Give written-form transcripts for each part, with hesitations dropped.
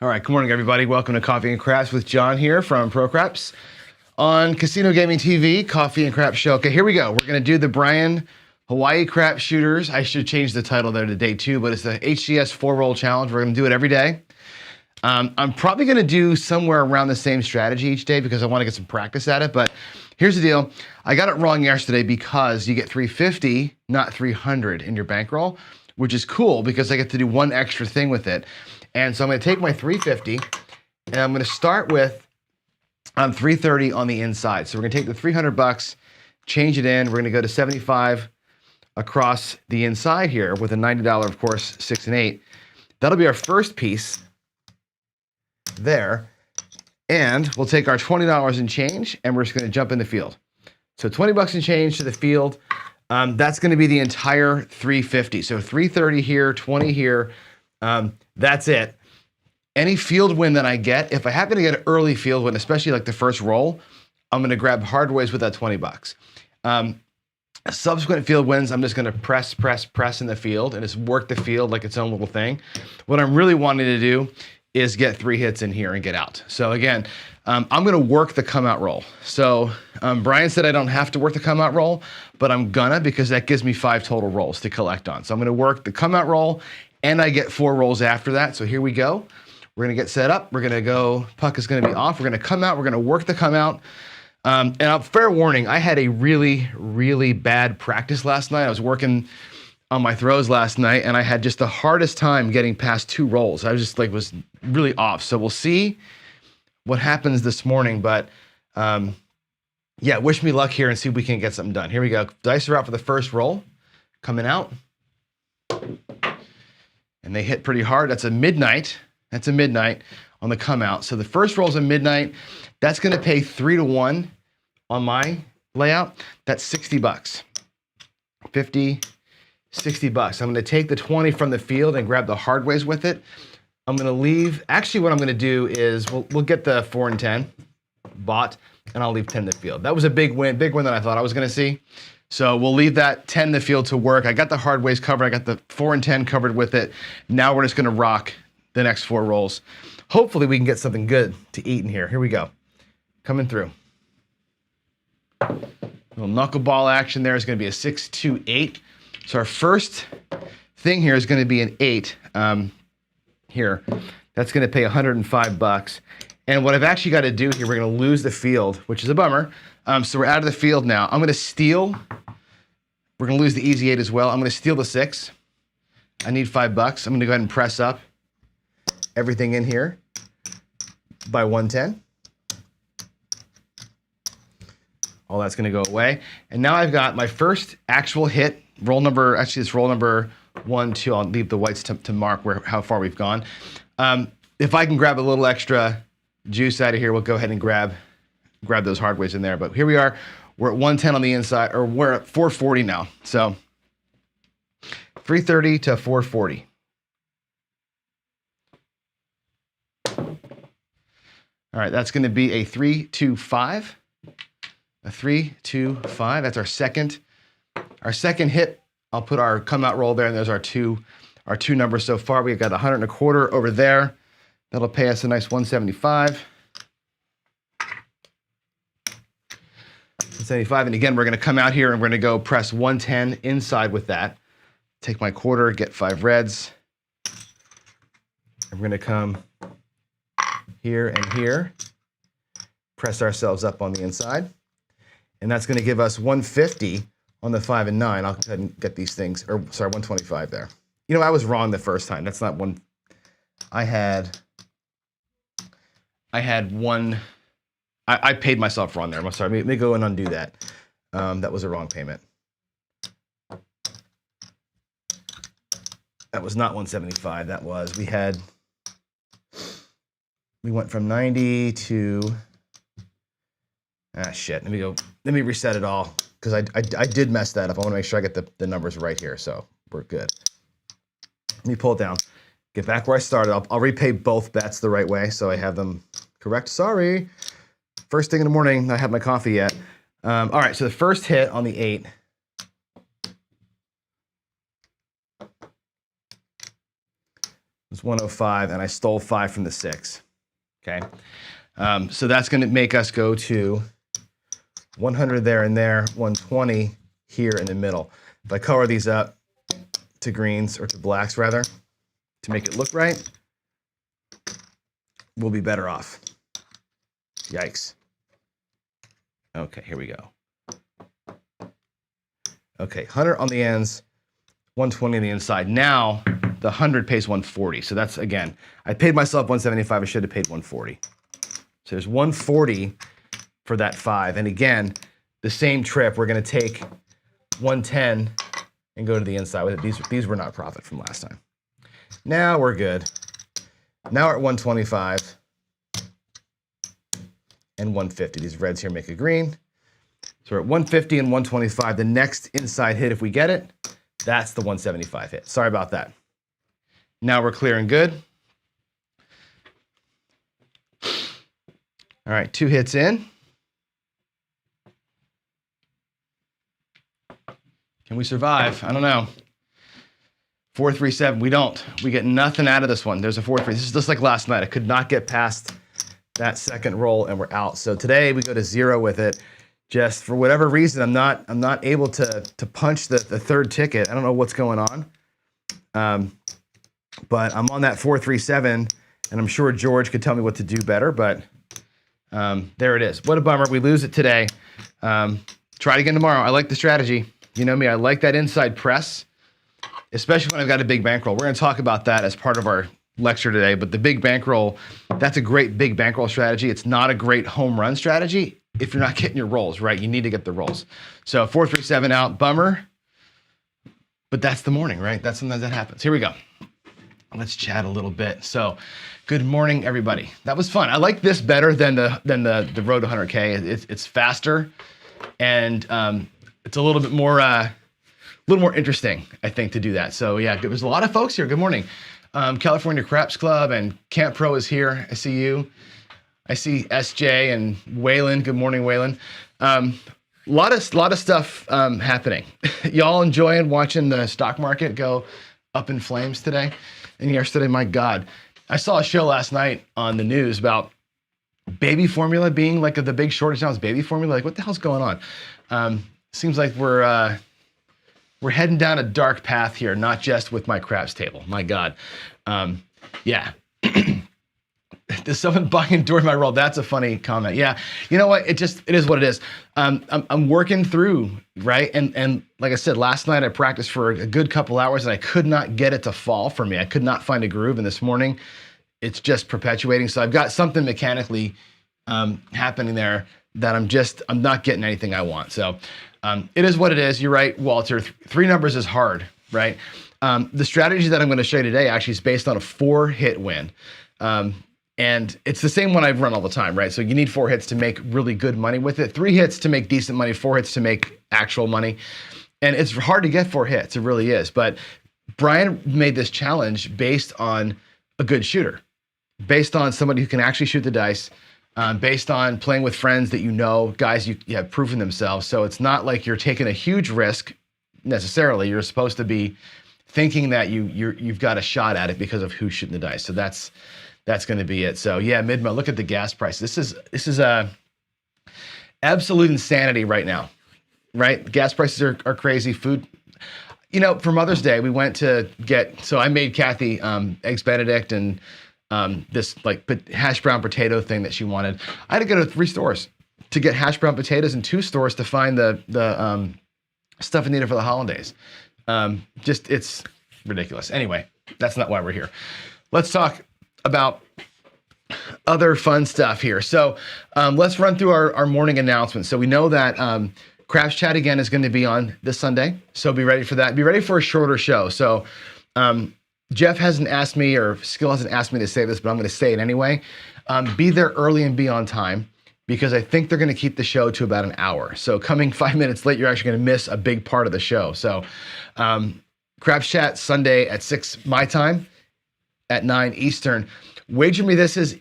All right, good morning, everybody. Welcome to Coffee and Craps with John here from Pro Craps on Casino Gaming TV, Coffee and Craps Show. Okay, here we go. We're going to do the Brian Hawaii Crap Shooters. I should change the title there to day 2, but it's the HCS 4-roll challenge. We're going to do it every day. I'm probably going to do somewhere around the same strategy each day because I want to get some practice at it. But here's the deal. I got it wrong yesterday because you get 350, not 300 in your bankroll, which is cool because I get to do one extra thing with it. And so I'm going to take my 350 and I'm going to start with 330 on the inside. So we're going to take the 300 bucks, change it in. We're going to go to 75 across the inside here with a $90, of course, 6 and 8. That'll be our first piece there. And we'll take our $20 and change and we're just going to jump in the field. So 20 bucks and change to the field. That's going to be the entire 350. So 330 here, 20 here. That's it. Any field win that I get, if I happen to get an early field win, especially like the first roll, I'm going to grab hard ways with that 20 bucks. Subsequent field wins, I'm just going to press in the field and just work the field like its own little thing. What I'm really wanting to do is get 3 hits in here and get out. So again, I'm going to work the come out roll. So Brian said I don't have to work the come out roll, but I'm gonna because that gives me 5 total rolls to collect on. So I'm going to work the come out roll and I get 4 rolls after that. So here we go. We're going to get set up. We're going to go, puck is going to be off. We're going to come out. We're going to work the come out. And fair warning, I had a really, really bad practice last night. I was working on my throws last night and I had just the hardest time getting past 2 rolls. I was just like, was really off. So we'll see what happens this morning. But yeah, wish me luck here and see if we can get something done. Here we go. Dice are out for the first roll. Coming out. And they hit pretty hard. That's a midnight. That's a midnight on the come out. So the first roll is a midnight. That's going to pay 3-1 on my layout. That's 60 bucks. 50, 60 bucks. I'm going to take the 20 from the field and grab the hard ways with it. I'm going to leave. Actually, what I'm going to do is we'll get the 4 and 10 bought, and I'll leave 10 in the field. That was a big win that I thought I was going to see. So we'll leave that 10 in the field to work. I got the hard ways covered. I got the 4 and 10 covered with it. Now we're just going to rock the next 4 rolls. Hopefully we can get something good to eat in here. Here we go. Coming through. Little knuckleball action there is going to be a 6, 2, 8. So our first thing here is going to be an 8 here. That's going to pay 105 bucks. And what I've actually got to do here, we're going to lose the field, which is a bummer. So we're out of the field now. I'm going to steal. We're going to lose the easy 8 as well. I'm going to steal the 6. I need 5 bucks. I'm going to go ahead and press up everything in here by 110. All that's going to go away. And now I've got my first actual hit, roll number, actually it's roll number 1, 2. I'll leave the whites to mark how far we've gone. If I can grab a little extra juice out of here, we'll go ahead and grab those hard ways in there. But here we are. We're at 110 on the inside, or we're at 440 now. So 330 to 440. All right, that's going to be a 3, 2, 5. A 3, 2, 5. That's our second hit. I'll put our come out roll there, and there's our two numbers so far. We've got 125 over there. That'll pay us a nice 175. 175, and again, we're going to come out here and we're going to go press 110 inside with that. Take my quarter, get 5 reds. And we're going to come here and here. Press ourselves up on the inside. And that's going to give us 150 on the 5 and 9. I'll go ahead and get these things, or sorry, 125 there. You know, I was wrong the first time. That's not one. I had one. I paid myself wrong there. I'm sorry. Let me go and undo that. That was a wrong payment. That was not 175. That was, we went from 90 to, shit. Let me reset it all because I did mess that up. I want to make sure I get the numbers right here. So we're good. Let me pull it down. Get back where I started. I'll repay both bets the right way so I have them correct. Sorry. First thing in the morning, I haven't had my coffee yet. All right, so the first hit on the 8. It's 105, and I stole 5 from the 6. Okay, so that's going to make us go to 100 there and there, 120 here in the middle. If I color these up to greens, or to blacks rather, to make it look right, we'll be better off. Yikes. Okay, here we go. Okay, 100 on the ends, 120 on the inside. Now, the 100 pays 140. So that's, again, I paid myself 175. I should have paid 140. So there's 140 for that 5. And again, the same trip, we're going to take 110 and go to the inside with it. These were not profit from last time. Now we're good. Now we're at 125 and 150. These reds here make a green. So we're at 150 and 125. The next inside hit, if we get it, that's the 175 hit. Sorry about that. Now we're clear and good. All right, 2 hits in. Can we survive? I don't know. 4-3-7, we don't. We get nothing out of this one. There's a 4-3. This is just like last night. I could not get past that second roll and we're out. So today we go to 0 with it. Just for whatever reason, I'm not able to punch the third ticket. I don't know what's going on. But I'm on that 4-3-7, and I'm sure George could tell me what to do better, but there it is. What a bummer. We lose it today. Try it again tomorrow. I like the strategy. You know me, I like that inside press, especially when I've got a big bankroll. We're going to talk about that as part of our lecture today, but the big bankroll, that's a great big bankroll strategy. It's not a great home run strategy if you're not getting your rolls, right? You need to get the rolls. So 4-3-7 out, bummer, but that's the morning, right? That's sometimes that happens. Here we go. Let's chat a little bit. So, good morning, everybody. That was fun. I like this better than the road to 100K. It's faster, and it's a little bit more interesting, I think, to do that. So yeah, there's a lot of folks here. Good morning, California Craps Club and Camp Pro is here. I see you. I see SJ and Waylon. Good morning, Waylon. Lot of stuff happening. Y'all enjoying watching the stock market go up in flames today? And yesterday, my God, I saw a show last night on the news about baby formula being like the big shortage now is baby formula. Like, what the hell's going on? Seems like we're heading down a dark path here, not just with my craps table. My God, yeah. Does someone buy and endure my role? That's a funny comment. Yeah, you know what? It is what it is. I'm working through, right? And like I said, last night I practiced for a good couple hours and I could not get it to fall for me. I could not find a groove. And this morning, it's just perpetuating. So I've got something mechanically happening there that I'm not getting anything I want. So it is what it is. You're right, Walter. 3 numbers is hard, right? The strategy that I'm going to show you today actually is based on a 4-hit win. And it's the same one I've run all the time, right? So you need 4 hits to make really good money with it, 3 hits to make decent money, 4 hits to make actual money. And it's hard to get 4 hits, it really is. But Brian made this challenge based on a good shooter, based on somebody who can actually shoot the dice, based on playing with friends that you know, guys you have proven themselves. So it's not like you're taking a huge risk necessarily. You're supposed to be thinking that you've got a shot at it because of who's shooting the dice. So that's going to be it. So yeah, Midmo, look at the gas price. This is absolute insanity right now, right? Gas prices are crazy. Food, you know, for Mother's Day, we went to so I made Kathy Eggs Benedict and this like hash brown potato thing that she wanted. I had to go to 3 stores to get hash brown potatoes and 2 stores to find the stuff I needed for the holidays. It's ridiculous. Anyway, that's not why we're here. Let's talk about other fun stuff here. So let's run through our morning announcements. So we know that Craps Chat again is going to be on this Sunday. So be ready for that. Be ready for a shorter show. So Jeff hasn't asked me, or Skill hasn't asked me to say this, but I'm going to say it anyway. Be there early and be on time, because I think they're going to keep the show to about an hour. So coming 5 minutes late, you're actually going to miss a big part of the show. So Craps Chat Sunday at 6 my time, at 9 Eastern. Wager me this is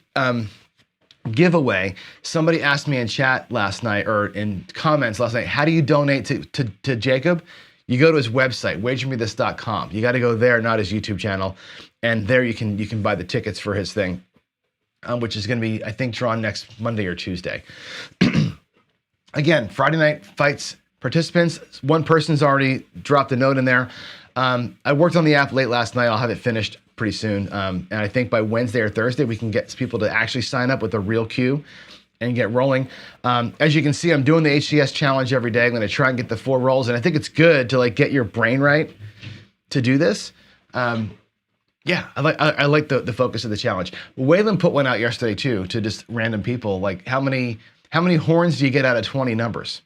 giveaway. Somebody asked me in chat last night, or in comments last night, how do you donate to Jacob? You go to his website, wagermethis.com. You got to go there, not his YouTube channel. and there you can buy the tickets for his thing, which is going to be, I think, drawn next Monday or Tuesday. Again, Friday night fights participants. One person's already dropped a note in there. I worked on the app late last night. I'll have it finished pretty soon. And I think by Wednesday or Thursday, we can get people to actually sign up with a real queue and get rolling. As you can see, I'm doing the HCS challenge every day. I'm going to try and get the 4 rolls. And I think it's good to like get your brain right to do this. Yeah, I like the focus of the challenge. Waylon put one out yesterday too, to just random people. Like how many horns do you get out of 20 numbers,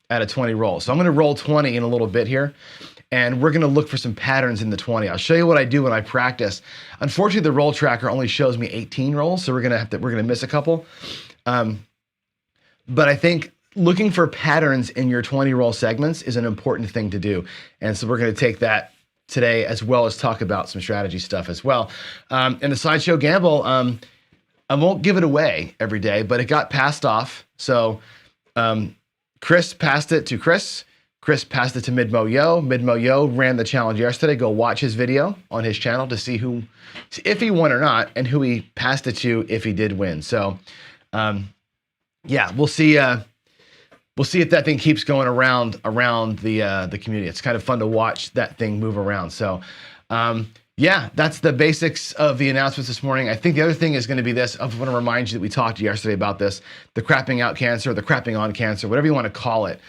out of 20 rolls? So I'm going to roll 20 in a little bit here, and we're going to look for some patterns in the 20. I'll show you what I do when I practice. Unfortunately, the roll tracker only shows me 18 rolls, so we're going to miss a couple. But I think looking for patterns in your 20 roll segments is an important thing to do, and so we're going to take that today, as well as talk about some strategy stuff as well. And the Sideshow Gamble, I won't give it away every day, but it got passed off. So Chris passed it to Chris. Chris passed it to Midmo Yo. Midmo Yo ran the challenge yesterday. Go watch his video on his channel to see if he won or not, and who he passed it to if he did win. So yeah, we'll see. We'll see if that thing keeps going around the community. It's kind of fun to watch that thing move around. So yeah, that's the basics of the announcements this morning. I think the other thing is going to be this. I want to remind you that we talked yesterday about this, the crapping out cancer, the crapping on cancer, whatever you want to call it.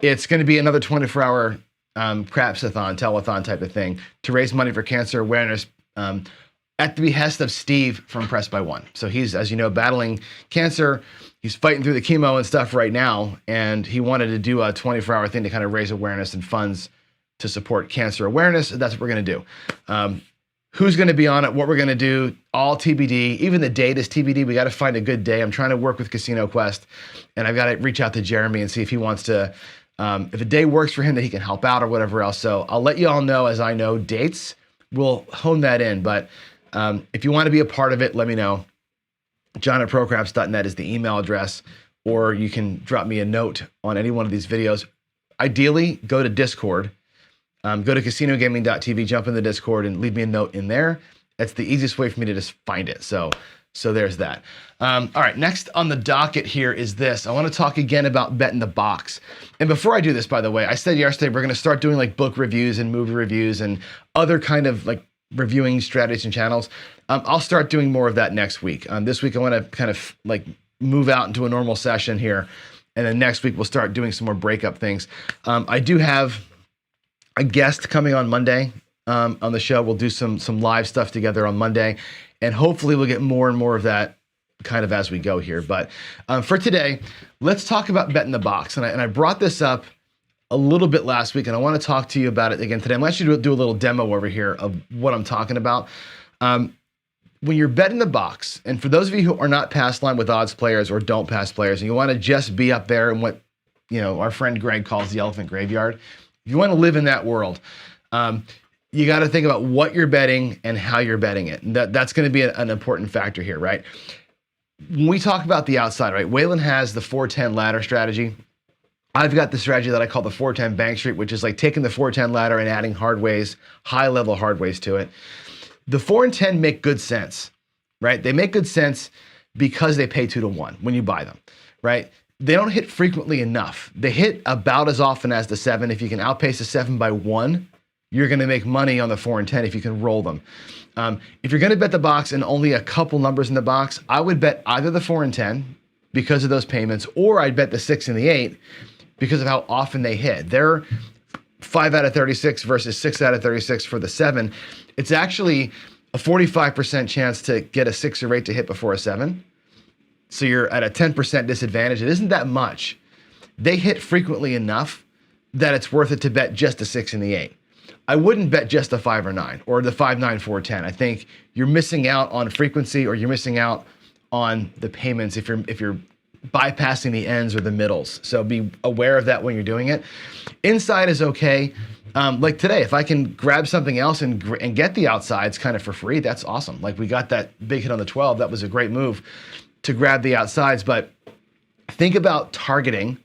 It's going to be another 24-hour crapsathon, telethon type of thing to raise money for cancer awareness at the behest of Steve from Press by One. So he's, as you know, battling cancer. He's fighting through the chemo and stuff right now, and he wanted to do a 24-hour thing to kind of raise awareness and funds to support cancer awareness. That's what we're going to do. Who's going to be on it, what we're going to do, all TBD. Even the date is TBD. We got to find a good day. I'm trying to work with Casino Quest, and I've got to reach out to Jeremy and see if he wants to, if a day works for him that he can help out or whatever else. So I'll let you all know as I know dates. We'll hone that in. But if you want to be a part of it, let me know. John@procraps.net is the email address, or you can drop me a note on any one of these videos. Ideally, go to Discord. Go to casinogaming.tv, jump in the Discord, and leave me a note in there. That's the easiest way for me to just find it. So there's that. All right, next on the docket here is this. I want to talk again about Bet in the Box. And before I do this, by the way, I said yesterday we're going to start doing like book reviews and movie reviews and other kind of like reviewing strategies and channels. I'll start doing more of that next week. This week I want to kind of like move out into a normal session here, and then next week we'll start doing some more breakup things. I do have a guest coming on Monday on the show. We'll do some live stuff together on Monday, and hopefully we'll get more and more of that kind of as we go here. But for today, let's talk about Bet in the Box. And I brought this up a little bit last week, and I want to talk to you about it again today. I'm actually do a little demo over here of what I'm talking about. When you're betting the box, and for those of you who are not pass line with odds players or don't pass players, and you want to just be up there in what our friend Greg calls the elephant graveyard, if you want to live in that world, you got to think about what you're betting and how you're betting it. And that's going to be an important factor here, right? When we talk about the outside, right? Waylon has the 410 ladder strategy. I've got the strategy that I call the 410 bank street, which is like taking the 410 ladder and adding hard ways, high level hard ways to it. The 4 and 10 make good sense, right? They make good sense because they pay 2-to-1 when you buy them, right? They don't hit frequently enough. They hit about as often as the 7. If you can outpace the 7 by 1, you're going to make money on the 4 and 10 if you can roll them. If you're going to bet the box and only a couple numbers in the box, I would bet either the 4 and 10 because of those payments, or I'd bet the 6 and the 8 because of how often they hit. They're 5 out of 36 versus 6 out of 36 for the 7. It's actually a 45% chance to get a 6 or 8 to hit before a 7. So you're at a 10% disadvantage. It isn't that much. They hit frequently enough that it's worth it to bet just the 6 and the 8. I wouldn't bet just the 5 or 9 or the 5, 9, 4, 10. I think you're missing out on frequency, or you're missing out on the payments if you're bypassing the ends or the middles. So be aware of that when you're doing it. Inside is okay. Like today, if I can grab something else and get the outsides kind of for free, that's awesome. Like we got that big hit on the 12. That was a great move to grab the outsides. But think about targeting,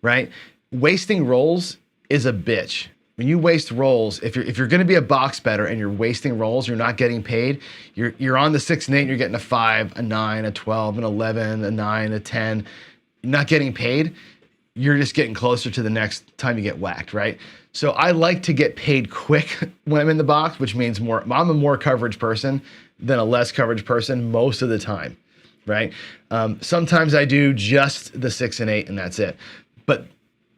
right? Wasting rolls is a bitch. when you waste rolls, if you're going to be a box better and you're wasting rolls, you're not getting paid. You're on the 6 and 8, and you're getting a 5, a 9, a 12, an 11, a 9, a 10. You're not getting paid. You're just getting closer to the next time you get whacked, right? So I like to get paid quick when I'm in the box, which means more. I'm a more coverage person than a less coverage person most of the time, right? Sometimes I do just the 6 and 8, and that's it. But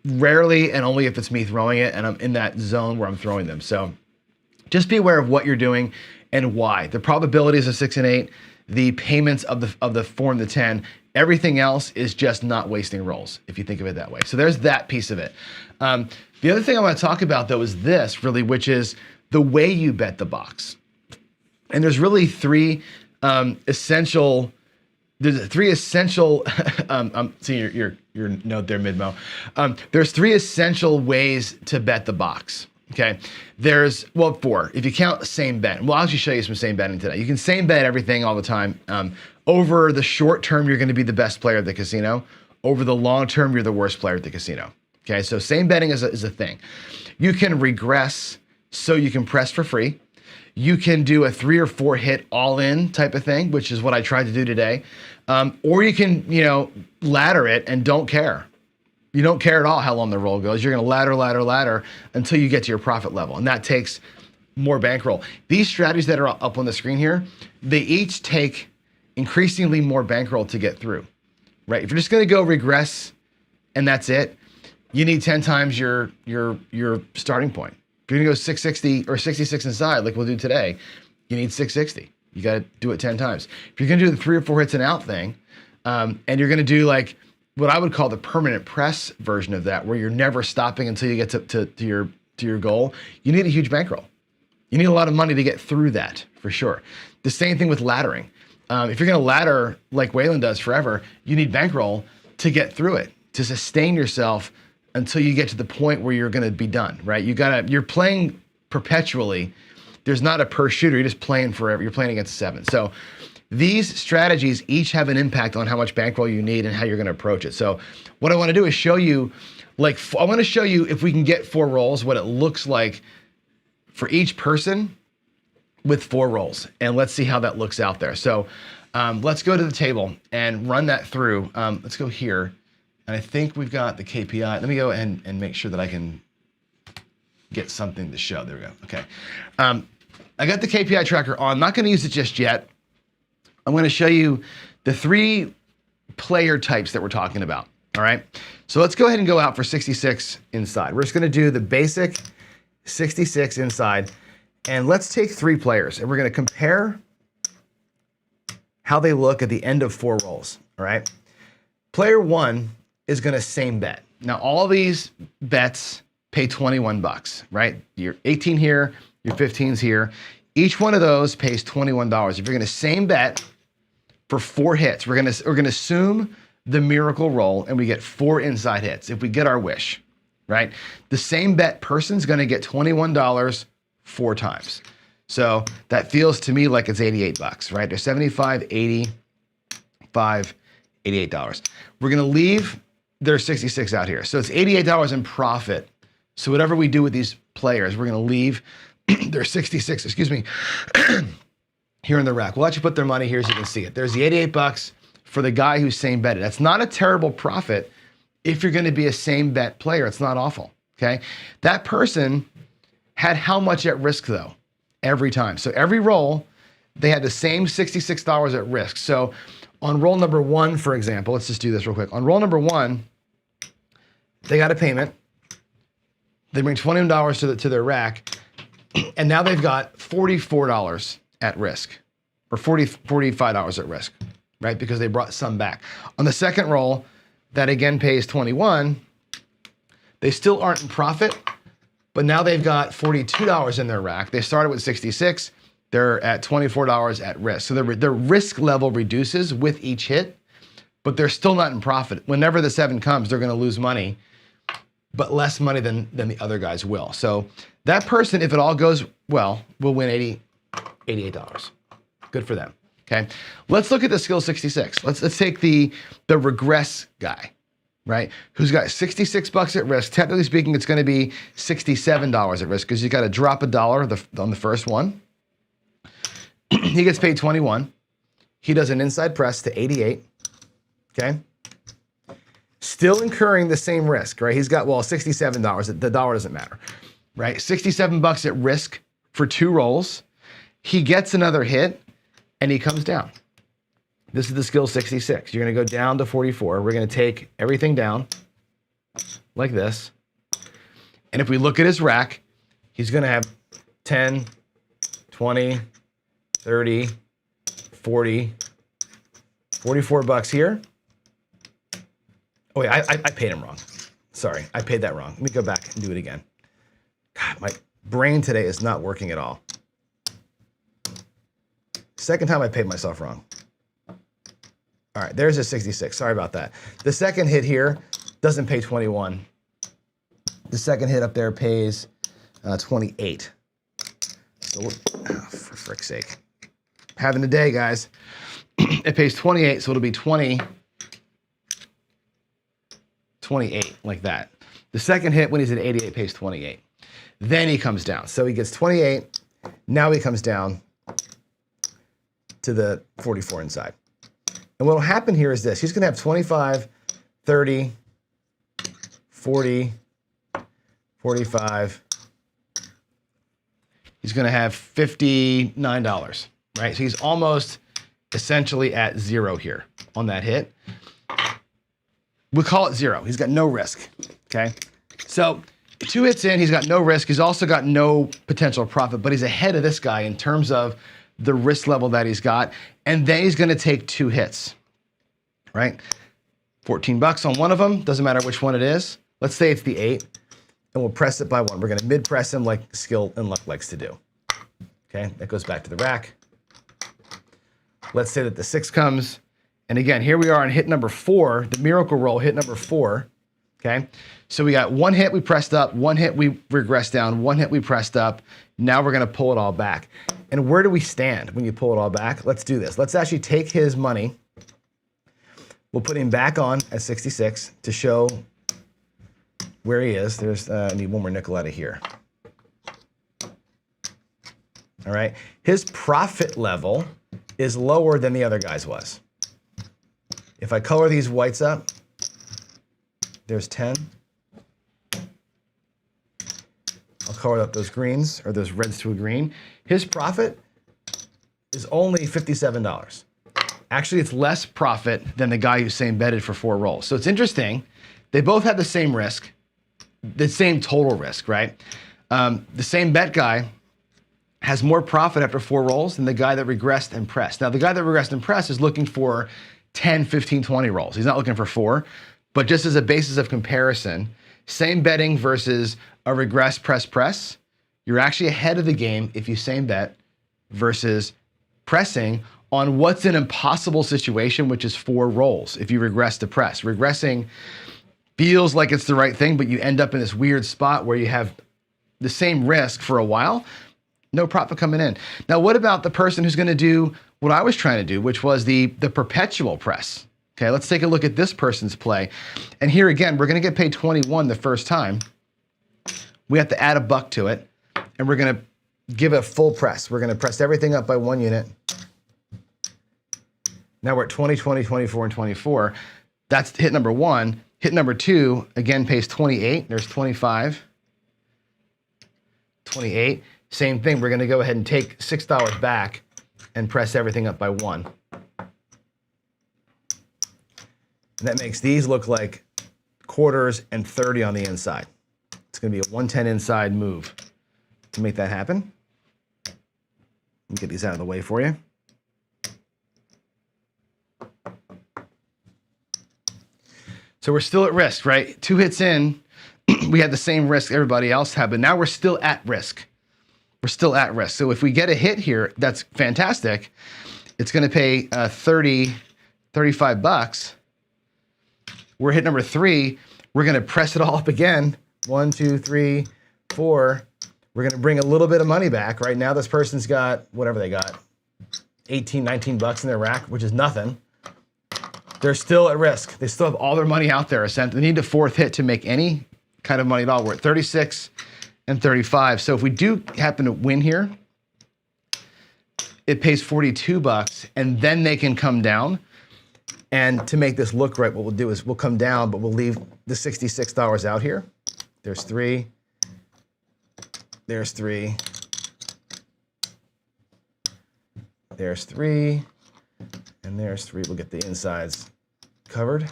rarely, and only if it's me throwing it and I'm in that zone where I'm throwing them. So just be aware of what you're doing and why. The probabilities of 6 and 8, the payments of the 4 and the 10, everything else is just not wasting rolls, if you think of it that way. So there's that piece of it. The other thing I want to talk about, though, is this really, which is the way you bet the box. And there's really three essential. There's 3 essential. I'm seeing your note there, Midmo. There's 3 essential ways to bet the box. Okay, there's 4 if you count same bet. Well, I'll actually show you some same betting today. You can same bet everything all the time. Over the short term, you're going to be the best player at the casino. Over the long term, you're the worst player at the casino. Okay, so same betting is a thing. You can regress so you can press for free. You can do a 3 or 4 hit all in type of thing, which is what I tried to do today. Or you can, ladder it and don't care. You don't care at all how long the roll goes. You're going to ladder until you get to your profit level. And that takes more bankroll. These strategies that are up on the screen here, they each take increasingly more bankroll to get through, right? If you're just going to go regress and that's it, you need 10 times your starting point. If you're going to go 660 or 66 inside, like we'll do today, you need 660. You got to do it 10 times. If you're going to do the 3 or 4 hits and out thing, and you're going to do like what I would call the permanent press version of that, where you're never stopping until you get to your goal, you need a huge bankroll. You need a lot of money to get through that, for sure. The same thing with laddering. If you're going to ladder like Waylon does forever, you need bankroll to get through it, to sustain yourself until you get to the point where you're going to be done, right? You're playing perpetually. There's not a per shooter. You're just playing forever. You're playing against 7. So these strategies each have an impact on how much bankroll you need and how you're going to approach it. So what I want to do is show you, I want to show you if we can get 4 rolls, what it looks like for each person with 4 rolls. And let's see how that looks out there. So let's go to the table and run that through. Let's go here. And I think we've got the KPI. Let me go and make sure that I can get something to show. There we go. Okay. I got the KPI tracker on. I'm not going to use it just yet. I'm going to show you the 3 player types that we're talking about. All right. So let's go ahead and go out for 66 inside. We're just going to do the basic 66 inside. And let's take 3 players. And we're going to compare how they look at the end of 4 rolls. All right. Player 1 is going to same bet. Now, all these bets pay $21, right? Your 18 here, your 15's here. Each one of those pays $21. If you're going to same bet for 4 hits, we're going to assume the miracle roll and we get 4 inside hits if we get our wish, right? The same bet person's going to get $21 4 times. So that feels to me like it's $88, right? There's 75, 80, 5, $88. We're going to leave their 66 out here. So it's $88 in profit. So whatever we do with these players, we're going to leave their 66, here in the rack. We'll actually put their money here so you can see it. There's the $88 for the guy who's same betted. That's not a terrible profit if you're going to be a same bet player. It's not awful, okay? That person had how much at risk, though? Every time. So every roll, they had the same $66 at risk. So on roll number 1, for example, let's just do this real quick. On roll number 1, they got a payment. They bring $21 to their rack, and now they've got $44 at risk, or $45 at risk, right? Because they brought some back. On the second roll, that again pays 21. They still aren't in profit, but now they've got $42 in their rack. They started with 66. They're at $24 at risk. So their risk level reduces with each hit, but they're still not in profit. Whenever the 7 comes, they're going to lose money, but less money than the other guys will. So that person, if it all goes well, will win $88. Good for them. Okay. Let's look at the skill 66. Let's take the regress guy. right? Who's got 66 bucks at risk. Technically speaking, it's going to be $67 at risk because you got to drop $1 on the first one. He gets paid 21. He does an inside press to 88. Okay. Still incurring the same risk, right? He's got, well, $67. The dollar doesn't matter, right? 67 bucks at risk for 2 rolls. He gets another hit and he comes down. This is the skill 66. You're going to go down to 44. We're going to take everything down like this. And if we look at his rack, he's going to have 10, 20, 30, 40, 44 bucks here. Oh, wait, I paid him wrong. Sorry, I paid that wrong. Let me go back and do it again. God, my brain today is not working at all. Second time I paid myself wrong. All right, there's a 66. Sorry about that. The second hit here doesn't pay 21. The second hit up there pays 28. So, for frick's sake. Having a day, guys. It pays 28, so it'll be 20, 28, like that. The second hit when he's at 88 pays 28. Then he comes down. So he gets 28. Now he comes down to the 44 inside. And what will happen here is this. He's going to have 25, 30, 40, 45. He's going to have $59, right? So he's almost essentially at 0 here on that hit. We'll call it 0. He's got no risk, okay? So 2 hits in, he's got no risk. He's also got no potential profit, but he's ahead of this guy in terms of the risk level that he's got. And then he's going to take 2 hits, right? 14 bucks on one of them. Doesn't matter which one it is. Let's say it's the 8, and we'll press it by 1. We're going to mid-press him like skill and luck likes to do. Okay, that goes back to the rack. Let's say that the 6 comes. And again, here we are on hit number 4, the miracle roll, hit number 4. Okay, so we got 1 hit we pressed up, 1 hit we regressed down, 1 hit we pressed up. Now we're going to pull it all back. And where do we stand when you pull it all back? Let's do this. Let's actually take his money. We'll put him back on at 66 to show where he is. I need one more nickel out of here. All right. His profit level is lower than the other guy's was. If I color these whites up, there's 10. I'll color up those greens, or those reds to a green. His profit is only $57. Actually, it's less profit than the guy who's same betted for 4 rolls. So it's interesting. They both have the same risk, the same total risk, right? The same bet guy has more profit after 4 rolls than the guy that regressed and pressed. Now, the guy that regressed and pressed is looking for 10, 15, 20 rolls. He's not looking for 4, but just as a basis of comparison, same betting versus a regress, press, you're actually ahead of the game if you same bet versus pressing on what's an impossible situation, which is 4 rolls if you regress to press. Regressing feels like it's the right thing, but you end up in this weird spot where you have the same risk for a while, no profit coming in. Now, what about the person who's going to do what I was trying to do, which was the perpetual press? Okay, let's take a look at this person's play. And here again, we're going to get paid 21 the first time. We have to add $1 to it, and we're going to give it a full press. We're going to press everything up by 1 unit. Now we're at 20, 20, 24, and 24. That's hit number 1. Hit number 2, again, pays 28. There's 25, 28. Same thing, we're going to go ahead and take $6 back and press everything up by 1. And that makes these look like quarters and 30 on the inside. It's going to be a 110 inside move to make that happen. Let me get these out of the way for you. So we're still at risk, right? 2 hits in, we had the same risk everybody else had, but now we're still at risk. We're still at risk. So if we get a hit here, that's fantastic. It's going to pay 30, 35 bucks. We're hit number 3. We're going to press it all up again. 1, 2, 3, 4. We're going to bring a little bit of money back. Right now, this person's got whatever they got, 18, 19 bucks in their rack, which is nothing. they're still at risk. They still have all their money out there. They need a fourth hit to make any kind of money at all. We're at 36 and 35. So if we do happen to win here, it pays 42 bucks, and then they can come down. And to make this look right, what we'll do is we'll come down, but we'll leave the $66 out here. There's 3. There's 3. There's 3. And there's 3. We'll get the insides covered.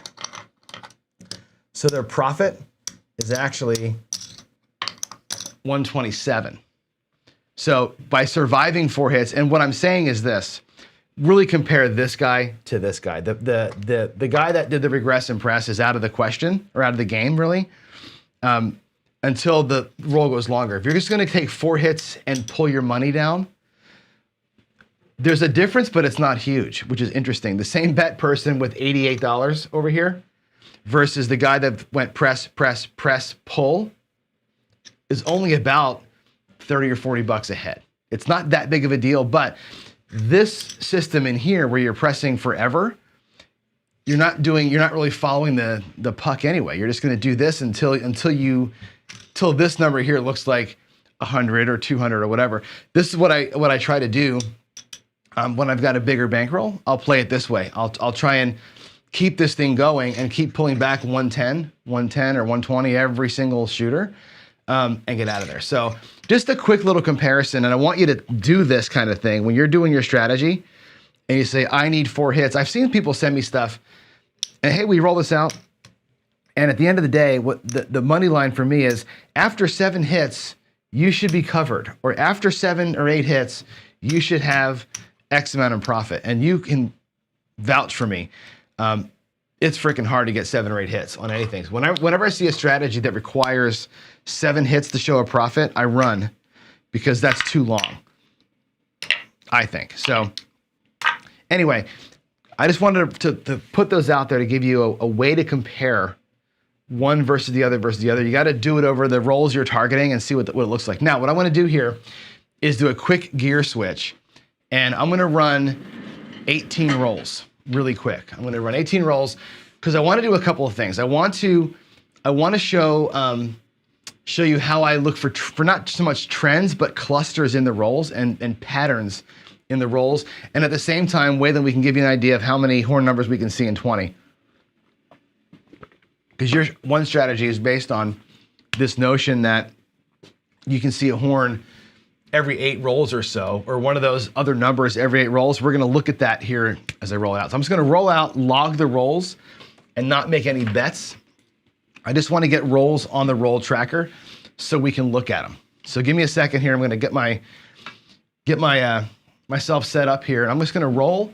So their profit is actually 127. So by surviving 4 hits, and what I'm saying is this, really compare this guy to this guy. The guy that did the regress and press is out of the question, or out of the game, really, until the roll goes longer. If you're just gonna take 4 hits and pull your money down, there's a difference, but it's not huge, which is interesting. The same bet person with $88 over here versus the guy that went press, press, press, pull is only about 30 or 40 bucks ahead. It's not that big of a deal, but this system in here where you're pressing forever, you're not really following the puck anyway. You're just gonna do this until this number here looks like 100 or 200 or whatever. This is what I try to do when I've got a bigger bankroll. I'll play it this way. I'll try and keep this thing going and keep pulling back 110 or 120 every single shooter and get out of there. So just a quick little comparison, and I want you to do this kind of thing when you're doing your strategy and you say, I need 4 hits. I've seen people send me stuff and hey, we roll this out. And at the end of the day, what the money line for me is after 7 hits, you should be covered. Or after 7 or 8 hits, you should have X amount in profit. And you can vouch for me. It's freaking hard to get 7 or 8 hits on anything. So whenever I see a strategy that requires 7 hits to show a profit, I run because that's too long, I think. So anyway, I just wanted to put those out there to give you a way to compare one versus the other versus the other. You got to do it over the rolls you're targeting and see what it looks like. Now, what I want to do here is do a quick gear switch, and I'm going to run 18 rolls really quick. I'm going to run 18 rolls because I want to do a couple of things. I want to show you how I look for not so much trends, but clusters in the rolls and patterns in the rolls. And at the same time, way that we can give you an idea of how many horn numbers we can see in 20. Because your one strategy is based on this notion that you can see a horn every 8 rolls or so, or one of those other numbers every 8 rolls. We're gonna look at that here as I roll it out. So I'm just gonna roll out, log the rolls, and not make any bets. I just wanna get rolls on the roll tracker so we can look at them. So give me a second here. I'm gonna get myself set up here, and I'm just gonna roll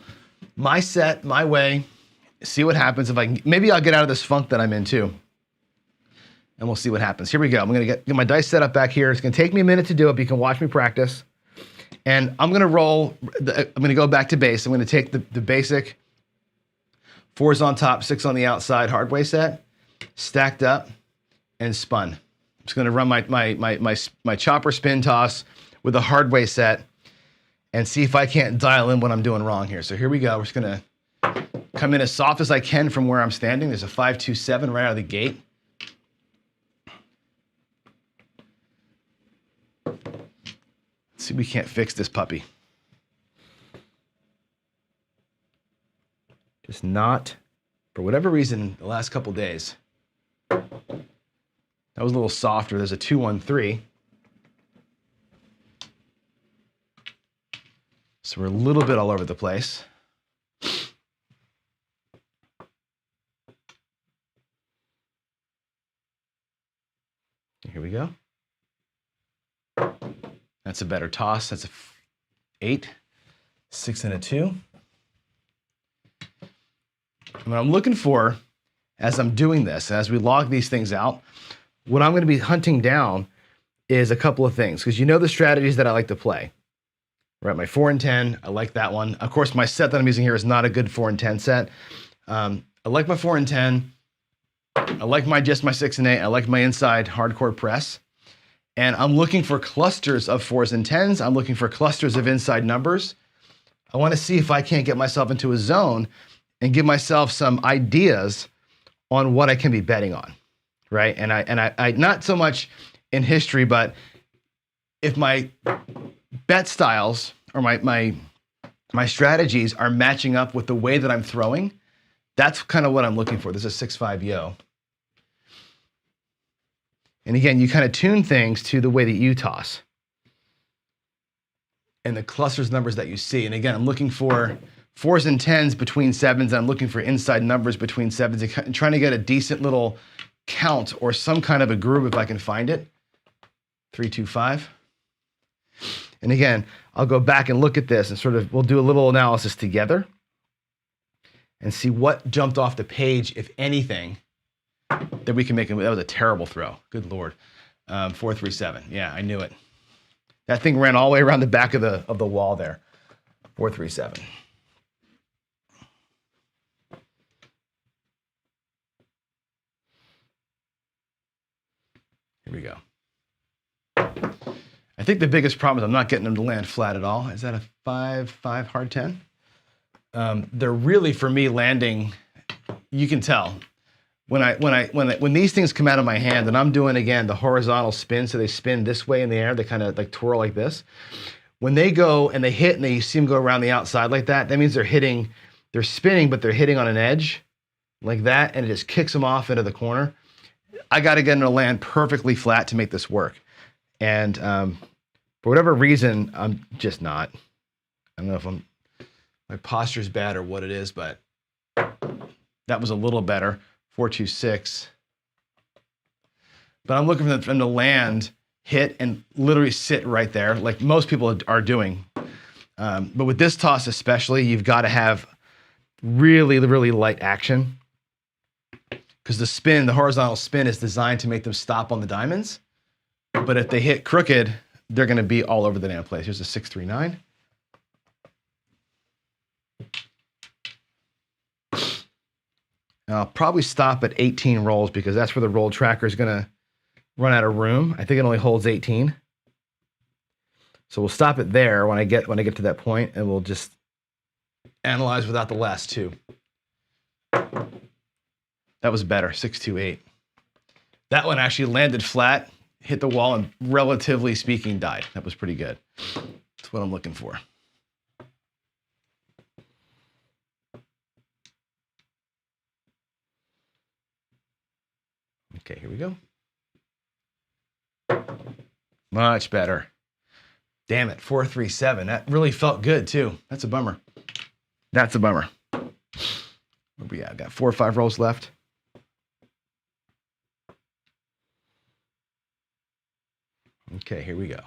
my set, my way, see what happens. Maybe I'll get out of this funk that I'm in too. And we'll see what happens. Here we go. I'm gonna get my dice set up back here. It's gonna take me a minute to do it, but you can watch me practice. And I'm gonna roll, I'm gonna go back to base. I'm gonna take the basic 4s on top, 6 on the outside hard way set, stacked up and spun. I'm just gonna run my chopper spin toss with a hard way set and see if I can't dial in what I'm doing wrong here. So here we go. We're just gonna come in as soft as I can from where I'm standing. There's a 5-2-7 right out of the gate. See, we can't fix this puppy. Just not, for whatever reason, the last couple days. That was a little softer. There's a 2-1-3. So we're a little bit all over the place. Here we go. That's a better toss. That's a 8, 6 and a 2. And what I'm looking for as I'm doing this, as we log these things out, what I'm going to be hunting down is a couple of things, because you know the strategies that I like to play. Right, my 4 and 10, I like that one. Of course, my set that I'm using here is not a good 4 and 10 set. I like my 4 and 10. I like my 6 and 8. I like my inside hardcore press. And I'm looking for clusters of 4s and 10s. I'm looking for clusters of inside numbers. I want to see if I can't get myself into a zone and give myself some ideas on what I can be betting on, right? And I not so much in history, but if my bet styles or my strategies are matching up with the way that I'm throwing, that's kind of what I'm looking for. This is 6-5 yo. And again, you kind of tune things to the way that you toss and the clusters numbers that you see. And again, I'm looking for 4s and 10s between 7s. And I'm looking for inside numbers between 7s and trying to get a decent little count or some kind of a groove if I can find it. 3, 2, 5. And again, I'll go back and look at this and sort of, we'll do a little analysis together and see what jumped off the page, if anything, that we can make. That was a terrible throw. Good Lord. 4, 3, 7. Yeah, I knew it. That thing ran all the way around the back of the wall there. 4, 3, 7. Here we go. I think the biggest problem is I'm not getting them to land flat at all. Is that a 5-5 hard 10? They're really, for me, landing. You can tell when these things come out of my hand, and I'm doing again the horizontal spin, so they spin this way in the air. They kind of like twirl like this. When they go and they hit, and you see them go around the outside like that, that means they're spinning, but they're hitting on an edge like that, and it just kicks them off into the corner. I got to get them to land perfectly flat to make this work. And for whatever reason, I'm just not. I don't know if my posture's bad or what it is, but that was a little better. 4, 2, 6. But I'm looking for them to land, hit, and literally sit right there, like most people are doing. But with this toss especially, you've got to have really, really light action, because the horizontal spin is designed to make them stop on the diamonds. But if they hit crooked, they're going to be all over the damn place. Here's a 6, 3, 9. I'll probably stop at 18 rolls because that's where the roll tracker is going to run out of room. I think it only holds 18. So we'll stop it there when I get to that point, and we'll just analyze without the last 2. That was better, 6, 2, 8. That one actually landed flat, hit the wall, and relatively speaking died. That was pretty good. That's what I'm looking for. Okay, here we go. Much better. Damn it, 4, 3, 7. That really felt good too. That's a bummer. That's a bummer. What we got? I've got 4 or 5 rolls left. Okay, here we go.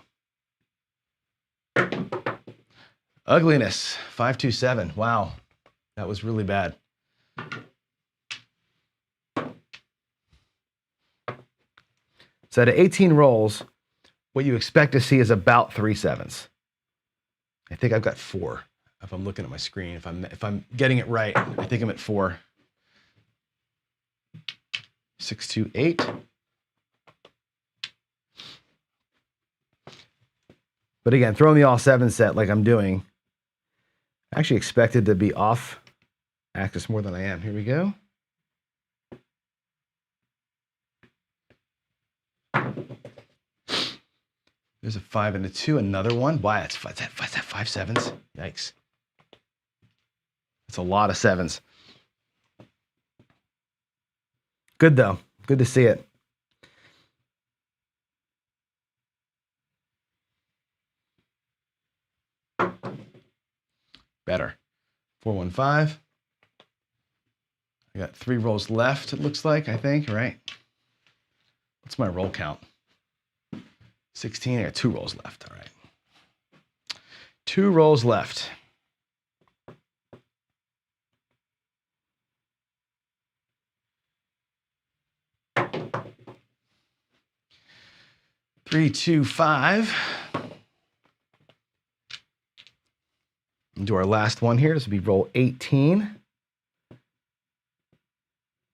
Ugliness, 5, 2, 7. Wow, that was really bad. So at 18 rolls, what you expect to see is about 3 7s. I think I've got 4. If I'm looking at my screen, if I'm getting it right, I think I'm at 4. 6, 2, 8. But again, throwing the all 7 set like I'm doing, I actually expected to be off axis more than I am. Here we go. There's a 5 and a 2, another one. Why? That's 5 7s. Yikes. That's a lot of 7s. Good though. Good to see it. Better. 4, 1, 5. I got 3 rolls left, it looks like, I think, right? What's my roll count? 16. I got 2 rolls left. All right. 2 rolls left. Three, 2, 5. And do our last one here. This will be roll 18. And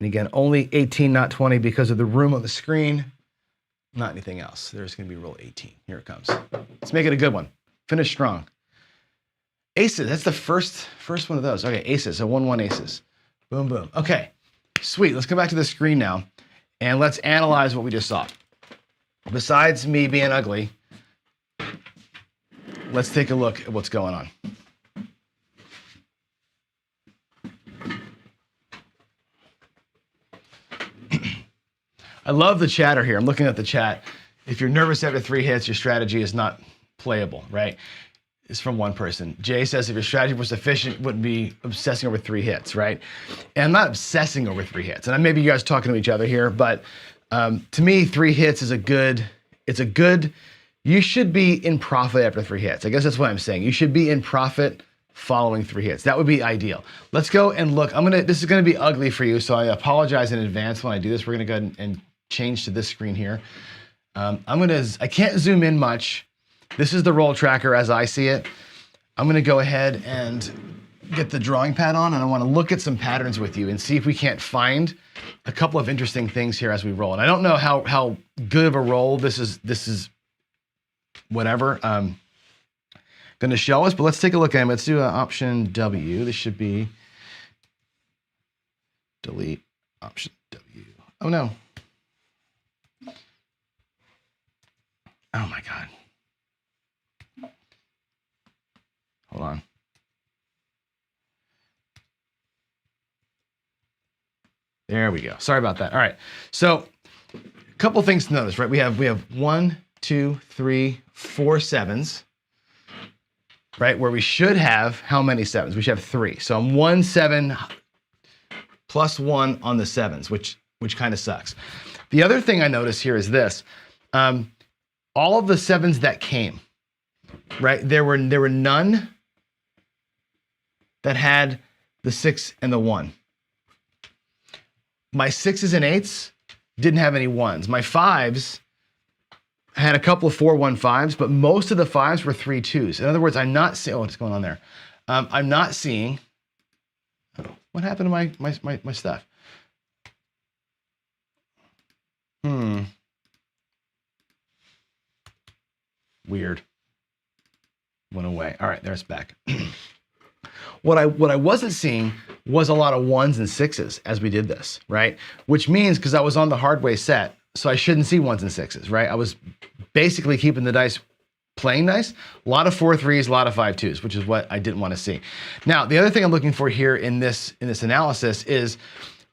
again, only 18, not 20, because of the room on the screen. Not anything else. There's going to be roll 18. Here it comes. Let's make it a good one. Finish strong. Aces. That's the first one of those. Okay, aces. So 1, 1 aces. Boom, boom. Okay, sweet. Let's go back to the screen now and let's analyze what we just saw. Besides me being ugly, let's take a look at what's going on. I love the chatter here. I'm looking at the chat. If you're nervous after 3 hits, your strategy is not playable, right? It's from one person. Jay says if your strategy was efficient, you wouldn't be obsessing over 3 hits, right? And I'm not obsessing over 3 hits. And maybe you guys talking to each other here, but to me, 3 hits is you should be in profit after 3 hits. I guess that's what I'm saying. You should be in profit following 3 hits. That would be ideal. Let's go and look. This is gonna be ugly for you, so I apologize in advance when I do this. We're gonna go ahead and change to this screen here. I can't zoom in much. This is the roll tracker as I see it. I'm gonna go ahead and get the drawing pad on, and I wanna look at some patterns with you and see if we can't find a couple of interesting things here as we roll. And I don't know how good of a roll this is whatever gonna show us, but let's take a look at them. Let's do option W. This should be delete option W. Oh no. Oh my God. Hold on. There we go. Sorry about that. All right. So a couple things to notice, right? We have 1, 2, 3, 4 sevens, right? Where we should have how many sevens? We should have 3. So I'm 1 7 plus 1 on the sevens, which kind of sucks. The other thing I notice here is this. All of the sevens that came, right? There were none that had the 6 and the 1. My 6s and 8s didn't have any 1s. My 5s had a couple of 4 1 5s, but most of the 5s were 3 2s. In other words, I'm not seeing, what's going on there? I'm not seeing, what happened to my stuff? Weird. Went away. All right, there's back. What I wasn't seeing was a lot of 1s and 6s as we did this, right? Which means, because I was on the hard way set, so I shouldn't see 1s and 6s, right? I was basically keeping the dice playing nice. A lot of 4 3s, a lot of 5 2s, which is what I didn't want to see. Now, the other thing I'm looking for here in this analysis is,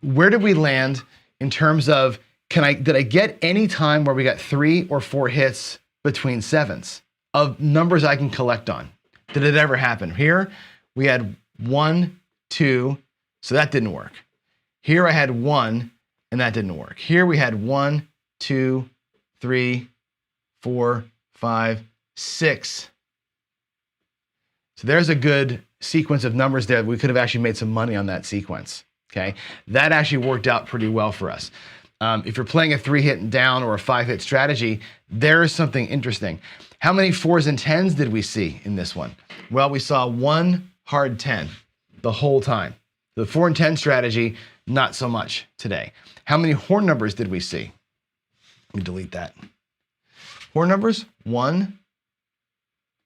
where did we land in terms of, did I get any time where we got 3 or 4 hits between 7s of numbers I can collect on? Did it ever happen? Here, we had 1, 2, so that didn't work. Here I had 1, and that didn't work. Here we had 1, 2, 3, 4, 5, 6. So there's a good sequence of numbers there. We could have actually made some money on that sequence, okay? That actually worked out pretty well for us. If you're playing a 3-hit down or a 5-hit strategy, there is something interesting. How many 4s and 10s did we see in this one? Well, we saw 1 hard 10 the whole time. The 4 and 10 strategy, not so much today. How many horn numbers did we see? Let me delete that. Horn numbers, 1,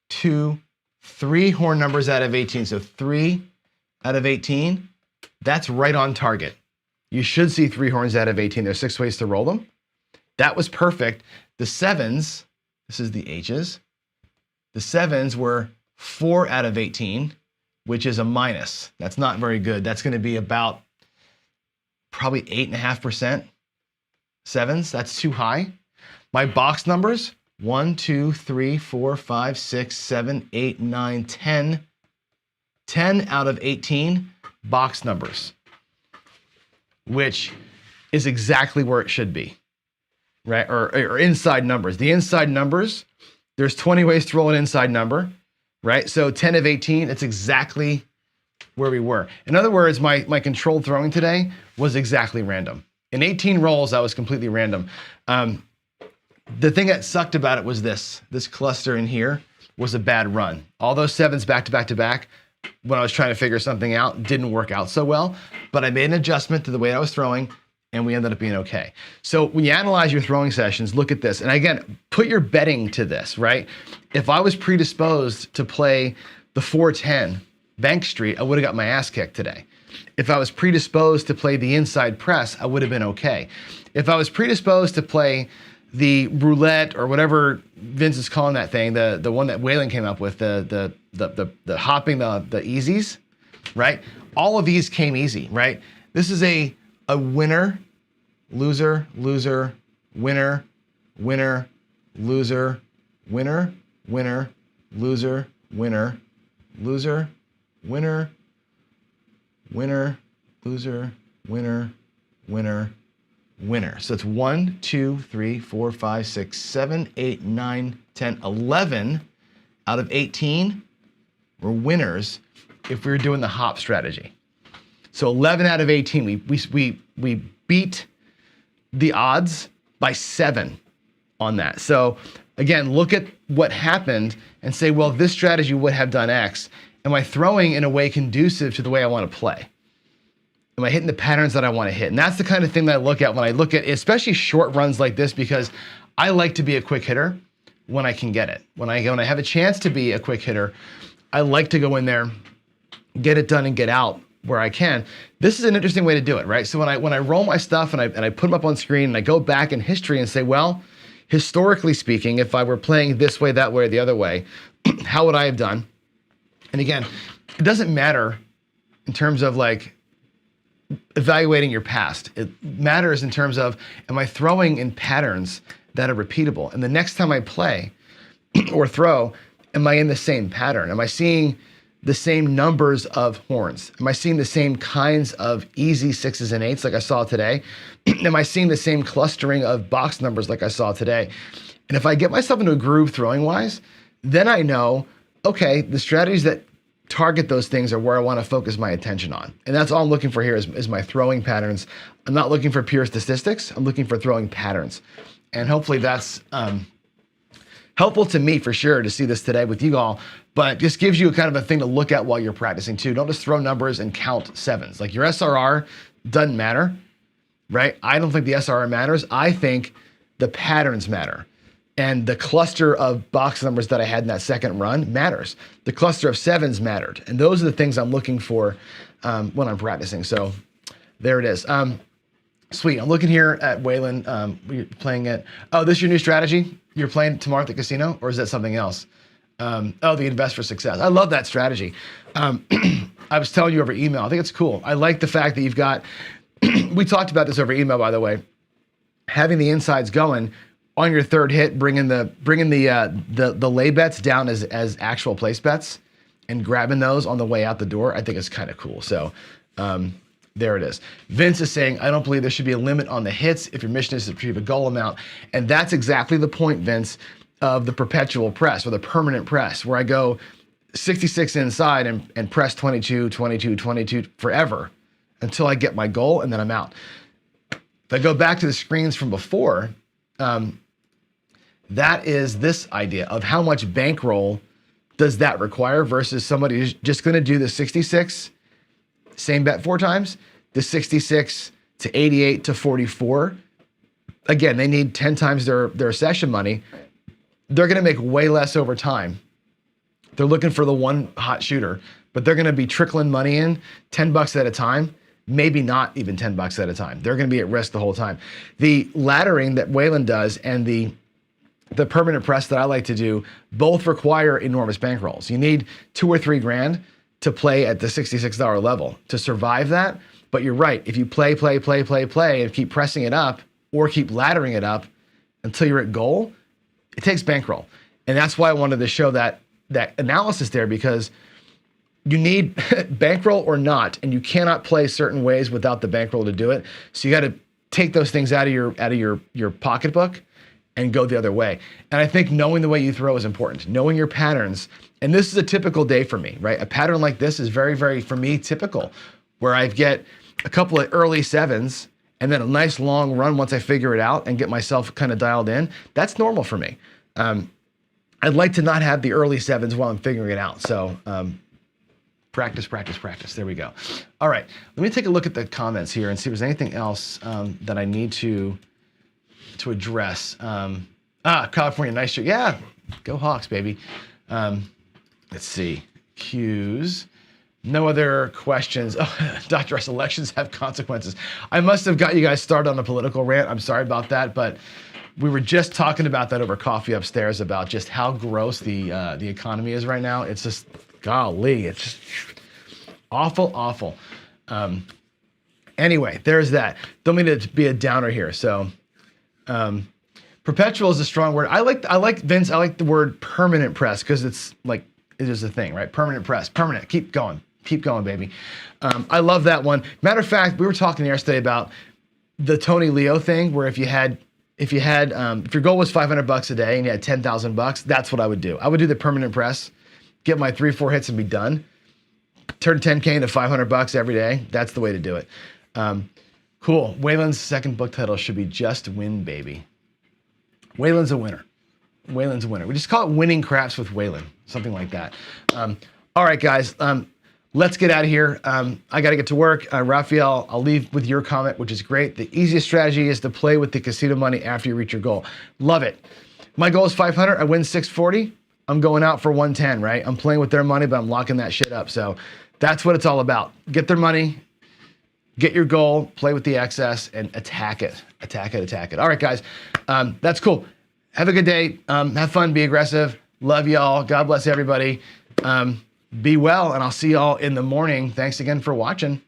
2, 3 horn numbers out of 18. So 3 out of 18, that's right on target. You should see 3 horns out of 18. There's 6 ways to roll them. That was perfect. The 7s, this is the H's. The 7s were 4 out of 18, which is a minus. That's not very good. That's going to be about probably 8.5%. 7s, that's too high. My box numbers, 1, 2, 3, 4, 5, 6, 7, 8, 9, 10. 10 out of 18 box numbers, which is exactly where it should be, right? Or inside numbers. The inside numbers, there's 20 ways to roll an inside number, right? So 10 of 18, it's exactly where we were. In other words, my controlled throwing today was exactly random. In 18 rolls, that was completely random. The thing that sucked about it was this cluster in here was a bad run. All those 7s back to back to back, when I was trying to figure something out, didn't work out so well, but I made an adjustment to the way I was throwing, and we ended up being okay. So when you analyze your throwing sessions, look at this. And again, put your betting to this, right? If I was predisposed to play the 410 Bank Street, I would have got my ass kicked today. If I was predisposed to play the inside press, I would have been okay. If I was predisposed to play the roulette or whatever Vince is calling that thing, the one that Waylon came up with, the hopping the easies, right? All of these came easy, right? This is a winner, loser, loser, winner, winner, loser, winner, winner, loser, winner, loser, winner, winner, loser, winner, winner, winner. So it's 1, 2, 3, 4, 5, 6, 7, 8, 9, 10, 11 out of 18 were winners if we were doing the hop strategy. So 11 out of 18, we beat the odds by 7 on that. So again, look at what happened and say, well, this strategy would have done X. Am I throwing in a way conducive to the way I want to play? Am I hitting the patterns that I want to hit? And that's the kind of thing that I look at when I look at, especially short runs like this, because I like to be a quick hitter when I can get it. When I have a chance to be a quick hitter, I like to go in there, get it done and get out where I can. This is an interesting way to do it, right? So when I roll my stuff and I put them up on screen and I go back in history and say, well, historically speaking, if I were playing this way, that way, or the other way, how would I have done? And again, it doesn't matter in terms of like evaluating your past. It matters in terms of, am I throwing in patterns that are repeatable? And the next time I play or throw, am I in the same pattern? Am I seeing the same numbers of horns? Am I seeing the same kinds of easy 6s and 8s like I saw today? Am I seeing the same clustering of box numbers like I saw today? And if I get myself into a groove throwing wise, then I know, okay, the strategies that target those things are where I want to focus my attention on. And that's all I'm looking for here is my throwing patterns. I'm not looking for pure statistics. I'm looking for throwing patterns. And hopefully that's helpful to me for sure to see this today with you all, but just gives you kind of a thing to look at while you're practicing too. Don't just throw numbers and count 7s. Like your SRR doesn't matter, right? I don't think the SRR matters. I think the patterns matter. And the cluster of box numbers that I had in that second run matters. The cluster of 7s mattered. And those are the things I'm looking for when I'm practicing. So there it is. Sweet. I'm looking here at Waylon. You're playing it. Oh, this is your new strategy? You're playing tomorrow at the casino? Or is that something else? The invest for success. I love that strategy. I was telling you over email. I think it's cool. I like the fact that you've got, we talked about this over email, by the way, having the insides going on your third hit, bringing the lay bets down as actual place bets and grabbing those on the way out the door. I think it's kind of cool. So there it is. Vince is saying, I don't believe there should be a limit on the hits if your mission is to achieve a goal amount. And that's exactly the point, Vince, of the perpetual press or the permanent press, where I go 66 inside and press 22, 22, 22 forever until I get my goal and then I'm out. If I go back to the screens from before, that is this idea of how much bankroll does that require versus somebody who's just going to do the 66, same bet 4 times, the 66 to 88 to 44. Again, they need 10 times their session money. They're going to make way less over time. They're looking for the one hot shooter, but they're going to be trickling money in $10 at a time, maybe not even $10 at a time. They're going to be at risk the whole time. The laddering that Waylon does and the permanent press that I like to do both require enormous bankrolls. You need $2 or $3 grand to play at the $66 level to survive that. But you're right. If you play and keep pressing it up or keep laddering it up until you're at goal, it takes bankroll. And that's why I wanted to show that analysis there, because you need bankroll or not, and you cannot play certain ways without the bankroll to do it. So you got to take those things out of your pocketbook and go the other way. And I think knowing the way you throw is important. Knowing your patterns. And this is a typical day for me, right? A pattern like this is very, very, for me, typical, where I get a couple of early 7s and then a nice long run once I figure it out and get myself kind of dialed in. That's normal for me. I'd like to not have the early 7s while I'm figuring it out. So practice. There we go. All right, let me take a look at the comments here and see if there's anything else that I need to address. California, nice show. Yeah, go Hawks, baby. Let's see. Cues. No other questions. Oh, Dr. S, elections have consequences. I must have got you guys started on a political rant. I'm sorry about that, but we were just talking about that over coffee upstairs about just how gross the economy is right now. It's just, golly, it's just awful, awful. Anyway, there's that. Don't mean to be a downer here. So, perpetual is a strong word. I like Vince. I like the word permanent press because it's like it is a thing, right? Permanent press, permanent. Keep going, baby. I love that one. Matter of fact, we were talking yesterday about the Tony Leo thing, where if your goal was $500 a day and you had $10,000, that's what I would do. I would do the permanent press, get my 3-4 hits and be done. Turn 10K into $500 every day. That's the way to do it. Cool. Waylon's second book title should be Just Win, Baby. Waylon's a winner. Waylon's a winner. We just call it Winning Craps with Waylon, something like that. All right, guys, let's get out of here. I got to get to work. Raphael, I'll leave with your comment, which is great. The easiest strategy is to play with the casino money after you reach your goal. Love it. My goal is 500. I win 640. I'm going out for 110, right? I'm playing with their money, but I'm locking that shit up. So that's what it's all about. Get their money, get your goal, play with the excess, and attack it. Attack it, attack it. All right, guys, that's cool. Have a good day. Have fun, be aggressive. Love y'all. God bless everybody. Be well, and I'll see y'all in the morning. Thanks again for watching.